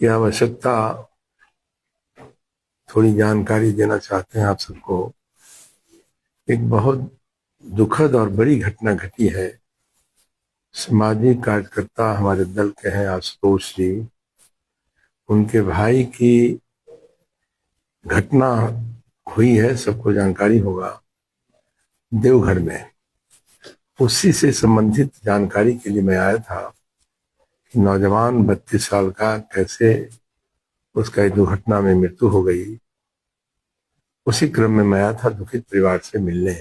की आवश्यकता थोड़ी जानकारी देना चाहते हैं आप सबको। एक बहुत दुखद और बड़ी घटना घटी है। सामाजिक कार्यकर्ता हमारे दल के हैं आशुतोष जी, उनके भाई की घटना हुई है, सबको जानकारी होगा, देवघर में। उसी से संबंधित जानकारी के लिए मैं आया था कि नौजवान 32 साल का कैसे उसका दुर्घटना में मृत्यु हो गई। उसी क्रम में मैं आया था दुखित परिवार से मिलने।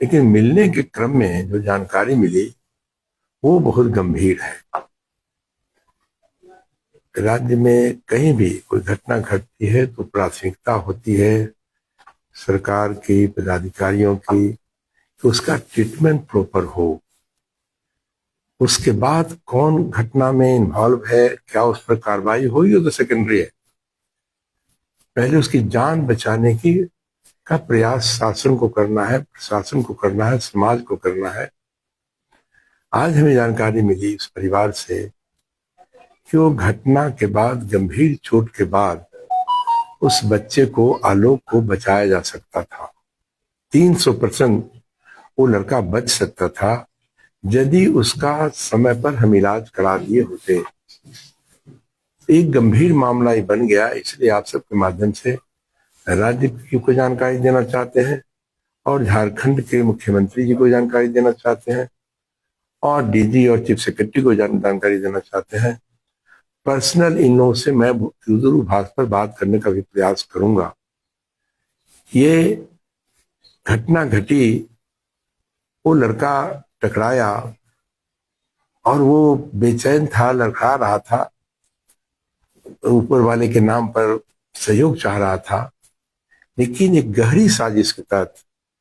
लेकिन मिलने के क्रम में जो जानकारी मिली वो बहुत गंभीर है। राज्य में कहीं भी कोई घटना घटती है तो प्राथमिकता होती है सरकार की, पदाधिकारियों की, कि उसका ट्रीटमेंट प्रॉपर हो। उसके बाद कौन घटना में इन्वॉल्व है, क्या उस पर कार्रवाई होगी, वो तो सेकेंडरी है। पहले उसकी जान बचाने की का प्रयास शासन को करना है, प्रशासन को करना है, समाज को करना है। आज हमें जानकारी मिली उस परिवार से कि वो घटना के बाद, गंभीर चोट के बाद, उस बच्चे को, आलोक को बचाया जा सकता था। 300% वो लड़का बच सकता था यदि उसका समय पर हम इलाज करा दिए होते। एक गंभीर मामला ही बन गया, इसलिए आप सबके माध्यम से राज्य को जानकारी देना चाहते हैं और झारखंड के मुख्यमंत्री जी को जानकारी देना चाहते हैं और डीजी और चीफ सेक्रेटरी को जानकारी देना चाहते हैं। पर्सनल इन लोगों से मैं दूरभाष पर बात करने का भी प्रयास करूंगा। ये घटना घटी, वो लड़का टकराया और वो बेचैन था, लड़खड़ा रहा था, ऊपर वाले के नाम पर सहयोग चाह रहा था। लेकिन एक गहरी साजिश के तहत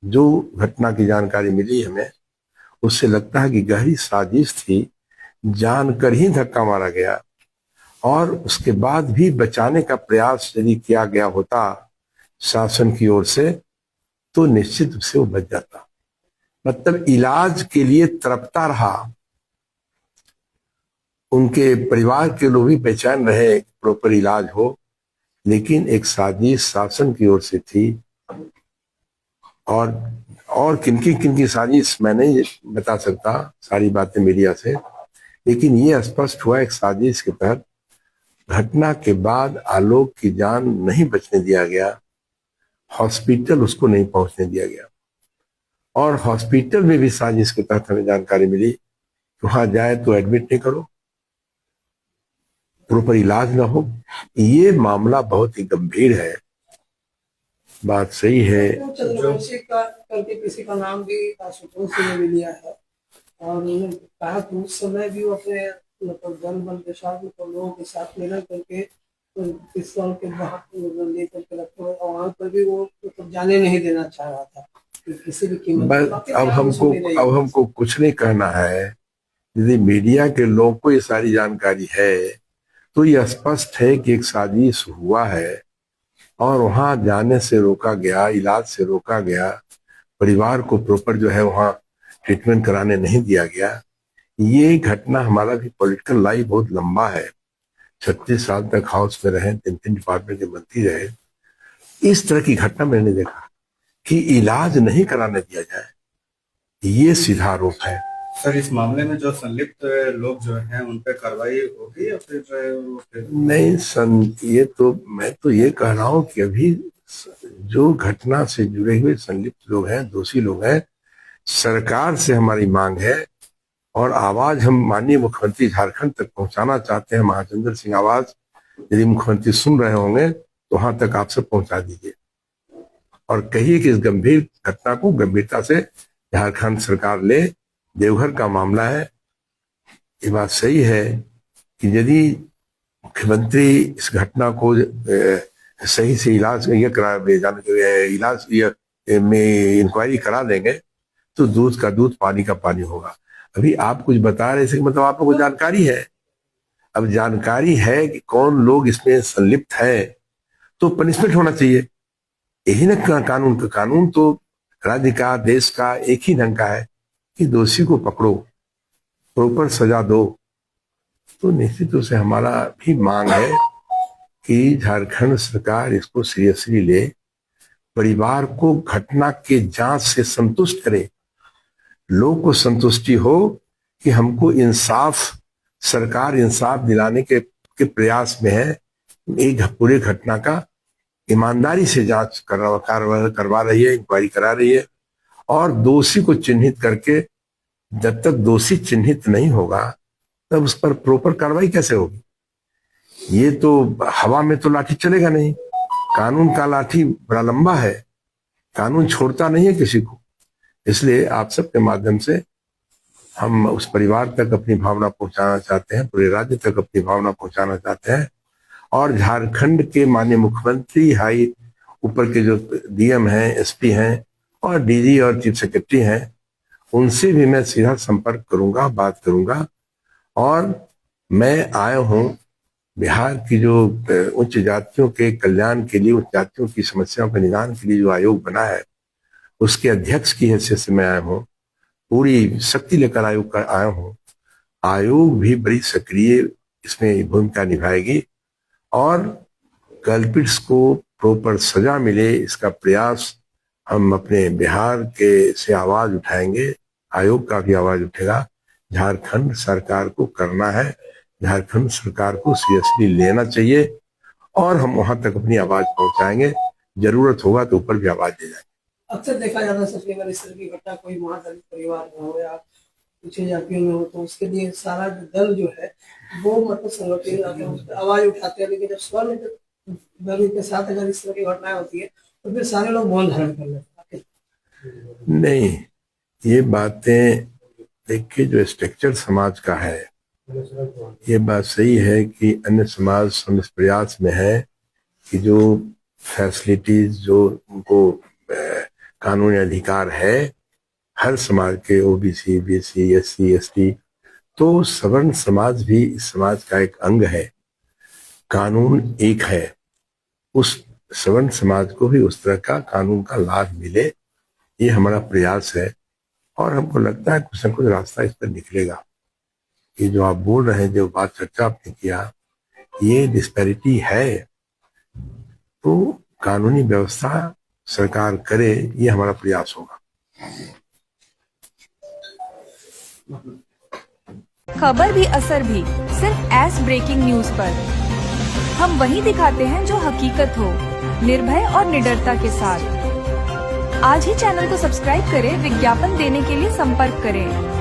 जो घटना की जानकारी मिली हमें, उससे लगता है कि गहरी साजिश थी, जानकर ही धक्का मारा गया। और उसके बाद भी बचाने का प्रयास यदि किया गया होता शासन की ओर से तो निश्चित रूप से वो बच जाता। मतलब इलाज के लिए तड़पता रहा, उनके परिवार के लोग भी बेचैन रहे, प्रॉपर इलाज हो। लेकिन एक साजिश शासन की ओर से थी। और किनकी किनकी साजिश मैं नहीं बता सकता, सारी बातें मीडिया से। लेकिन ये स्पष्ट हुआ एक साजिश के तहत घटना के बाद आलोक की जान नहीं बचने दिया गया, हॉस्पिटल उसको नहीं पहुंचने दिया गया। और हॉस्पिटल में भी साजिश के तहत हमें जानकारी मिली कि वहां जाए तो एडमिट नहीं करो, प्रॉपर इलाज ना हो। ये मामला बहुत ही गंभीर है। बात सही है। चंद्रवंशी का करके किसी का नाम भी आशुतोष ने भी लिया है और उन्होंने कहा कि उस समय भी वो अपने मतलब दल बल के साथ, मतलब लोगों के साथ मिलकर करके पिस्तौल के बाहर लेकर के रखे हुए, और वहां पर भी वो मतलब जाने नहीं देना चाह रहा था कि किसी भी कीमत पर। अब हमको कुछ नहीं कहना है। यदि मीडिया के लोगों को ये सारी जानकारी है तो ये स्पष्ट है कि एक साजिश हुआ है और वहां जाने से रोका गया, इलाज से रोका गया, परिवार को प्रॉपर जो है वहां ट्रीटमेंट कराने नहीं दिया गया। ये घटना, हमारा भी पॉलिटिकल लाइफ बहुत लंबा है, 36 साल तक हाउस में रहे, 3 डिपार्टमेंट के मंत्री रहे। इस तरह की घटना मैंने देखा कि इलाज नहीं कराने दिया जाए, ये सीधा आरोप है। सर, इस मामले में जो संलिप्त लोग जो हैं उन पे कार्रवाई होगी या फिर नहीं, ये तो मैं तो ये कह रहा हूं कि अभी जो घटना से जुड़े हुए संलिप्त लोग हैं, दोषी लोग हैं, सरकार से हमारी मांग है और आवाज हम माननीय मुख्यमंत्री झारखंड तक पहुंचाना चाहते हैं। महाचंद्र सिंह आवाज यदि मुख्यमंत्री सुन रहे होंगे तो वहां तक आप सब पहुंचा दीजिए और कहिए कि इस गंभीर घटना को गंभीरता से झारखंड सरकार ले। देवघर का मामला है। ये बात सही है कि यदि मुख्यमंत्री इस घटना को सही से इलाज ये करा इलाज में इंक्वायरी करा देंगे तो दूध का दूध, पानी का पानी होगा। अभी आप कुछ बता रहे थे, मतलब आप लोगों को जानकारी है। अब जानकारी है कि कौन लोग इसमें संलिप्त है तो पनिशमेंट होना चाहिए। यही ना कानून का, कानून तो राज्य का, देश का एक ही ढंग का है कि दोषी को पकड़ो, प्रॉपर सजा दो। तो निश्चित रूप से हमारा भी मांग है कि झारखंड सरकार इसको सीरियसली ले, परिवार को घटना के जांच से संतुष्ट करे, लोग को संतुष्टि हो कि हमको इंसाफ, सरकार इंसाफ दिलाने के प्रयास में है, एक पूरे घटना का ईमानदारी से जांच करवा रही है, इंक्वायरी करा रही है, और दोषी को चिन्हित करके जब तक दोषी चिन्हित नहीं होगा तब उस पर प्रॉपर कार्रवाई कैसे होगी। ये तो हवा में तो लाठी चलेगा नहीं, कानून का लाठी बड़ा लंबा है, कानून छोड़ता नहीं है किसी को। इसलिए आप सबके माध्यम से हम उस परिवार तक अपनी भावना पहुंचाना चाहते हैं, पूरे राज्य तक अपनी भावना पहुंचाना चाहते हैं, और झारखंड के माननीय मुख्यमंत्री, हाई ऊपर के जो डीएम हैं, एसपी हैं और डीजी और चीफ सेक्रेटरी हैं, उनसे भी मैं सीधा संपर्क करूंगा, बात करूंगा। और मैं आया हूं बिहार की जो उच्च जातियों के कल्याण के लिए, उच्च जातियों की समस्याओं के निदान के लिए जो आयोग बना है, उसके अध्यक्ष की हैसियत से मैं आया हूँ, पूरी शक्ति लेकर आयोग का आया हूँ। आयोग भी बड़ी सक्रिय इसमें भूमिका निभाएगी और कल्पिट्स को प्रॉपर सजा मिले, इसका प्रयास हम अपने बिहार के से आवाज उठाएंगे, आयोग का भी आवाज उठेगा। झारखंड सरकार को करना है, झारखंड सरकार को सीरियसली लेना चाहिए, और हम वहां तक अपनी आवाज पहुंचाएंगे, जरूरत होगा तो ऊपर भी आवाज दे जाएंगे। अक्सर देखा जाता है सबके अगर इस तरह की घटना कोई महादलित परिवार में हो या पीछे जातियों में हो, तो उसके लिए सारा दल जो है वो मतलब संगठित आते हैं, उस पर आवाज उठाते हैं। लेकिन जब स्वर्ण दल के साथ अगर इस तरह की घटनाएं होती है तो फिर सारे लोग मौन धारण कर लेते हैं। नहीं, ये बातें देखिए, जो स्ट्रक्चर समाज का है, ये बात सही है कि अन्य समाज हम इस प्रयास में है कि जो फैसिलिटीज, जो उनको कानूनी अधिकार है हर समाज के, ओबीसी, बीसी, एससी, एसटी, तो सवर्ण समाज भी इस समाज का एक अंग है, कानून एक है, उस सवर्ण समाज को भी उस तरह का कानून का लाभ मिले, ये हमारा प्रयास है। और हमको लगता है कुछ न कुछ रास्ता इस पर निकलेगा। ये जो आप बोल रहे हैं, जो बात चर्चा आपने किया, ये डिस्पैरिटी है, तो कानूनी व्यवस्था सरकार करे, ये हमारा प्रयास होगा। खबर भी असर भी सिर्फ एस ब्रेकिंग न्यूज पर। हम वही दिखाते हैं जो हकीकत हो, निर्भय और निडरता के साथ। आज ही चैनल को सब्सक्राइब करें, विज्ञापन देने के लिए संपर्क करें।